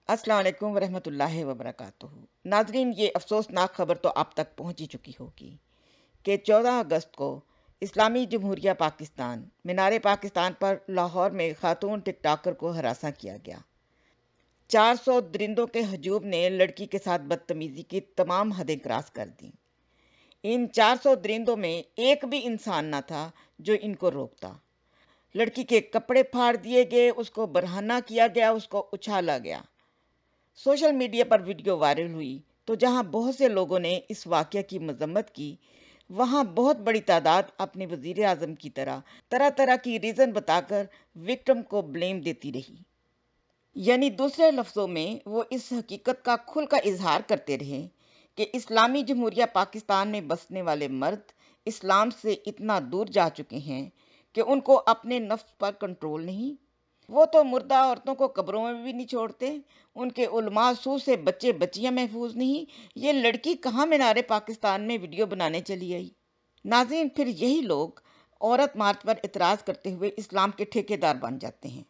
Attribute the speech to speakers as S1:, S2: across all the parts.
S1: अस्सलाम वालेकुम वरहमतुल्लाहि वबरकातुहू। नाजरीन, ये अफसोसनाक खबर तो आप तक पहुंच ही चुकी होगी कि 14 अगस्त को इस्लामी जमहूरिया पाकिस्तान मीनार पाकिस्तान पर लाहौर में खातून टिकटॉकर को हरासा किया गया। 400 दरिंदों के हजूम ने लड़की के साथ बदतमीजी की तमाम हदें क्रॉस कर दी। इन 400 दरिंदों में एक भी इंसान न था जो इनको रोकता। लड़की के कपड़े फाड़ दिए गए, उसको बरहना किया गया, उसको उछाला गया। सोशल मीडिया पर वीडियो वायरल हुई तो जहां बहुत से लोगों ने इस वाकया की मजम्मत की, वहां बहुत बड़ी तादाद अपने वजीर आजम की तरह तरह की रीज़न बताकर विक्टिम को ब्लेम देती रही। यानी दूसरे लफ्ज़ों में वो इस हकीकत का खुल का इजहार करते रहे कि इस्लामी जमहूरिया पाकिस्तान में बसने वाले मर्द इस्लाम से इतना दूर जा चुके हैं कि उनको अपने नफ्स पर कंट्रोल नहीं। वो तो मुर्दा औरतों को कब्रों में भी नहीं छोड़ते, उनके उलमा सू से बच्चे बच्चियां महफूज नहीं। ये लड़की कहाँ मीनारे पाकिस्तान में वीडियो बनाने चली आई? नाज़रीन, फिर यही लोग औरत मार्च पर इतराज़ करते हुए इस्लाम के ठेकेदार बन जाते हैं।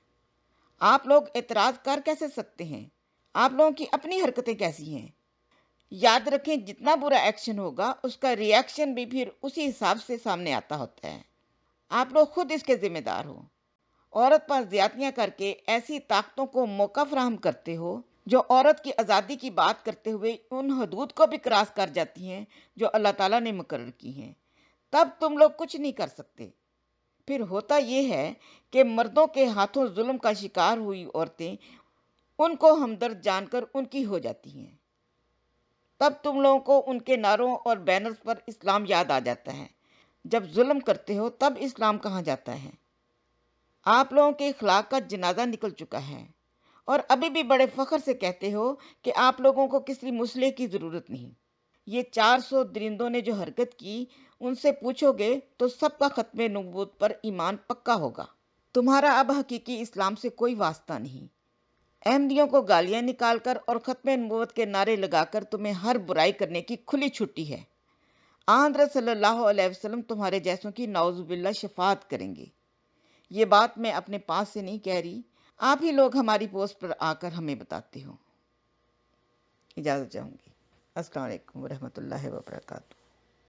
S1: आप लोग एतराज़ कर कैसे सकते हैं? आप लोगों की अपनी हरकतें कैसी हैं? याद रखें, जितना बुरा एक्शन होगा उसका रिएक्शन भी फिर उसी हिसाब से सामने आता होता है। आप लोग खुद इसके जिम्मेदार हो। औरत पर ज्यादतियां करके ऐसी ताकतों को मौका फराहम करते हो जो औरत की आज़ादी की बात करते हुए उन हदूद को भी क्रॉस कर जाती हैं जो अल्लाह ताला ने मुकर्रर की हैं। तब तुम लोग कुछ नहीं कर सकते। फिर होता यह है कि मर्दों के हाथों जुल्म का शिकार हुई औरतें उनको हमदर्द जानकर उनकी हो जाती हैं। तब तुम लोगों को उनके नारों और बैनर्स पर इस्लाम याद आ जाता है। जब जुल्म करते हो तब इस्लाम कहाँ जाता है? आप लोगों के इखलाक का जनाजा निकल चुका है और अभी भी बड़े फख्र से कहते हो कि आप लोगों को किसी मुसले की ज़रूरत नहीं। ये 400 दरिंदों ने जो हरकत की, उनसे पूछोगे तो सबका खत्मे नबूवत पर ईमान पक्का होगा। तुम्हारा अब हकीकी इस्लाम से कोई वास्ता नहीं। अहमदियों को गालियां निकालकर और खत्मे नबूवत के नारे लगाकर तुम्हें हर बुराई करने की खुली छुट्टी है। हज़रत सल्लल्लाहु अलैहि वसल्लम तुम्हारे जैसों की नाउज़ुबिल्लाह शफाअत करेंगे। ये बात मैं अपने पास से नहीं कह रही, आप ही लोग हमारी पोस्ट पर आकर हमें बताते हो। इजाज़त चाहूँगी। अस्सलाम वालेकुम वरहमतुल्लाहि वबरकातुहू।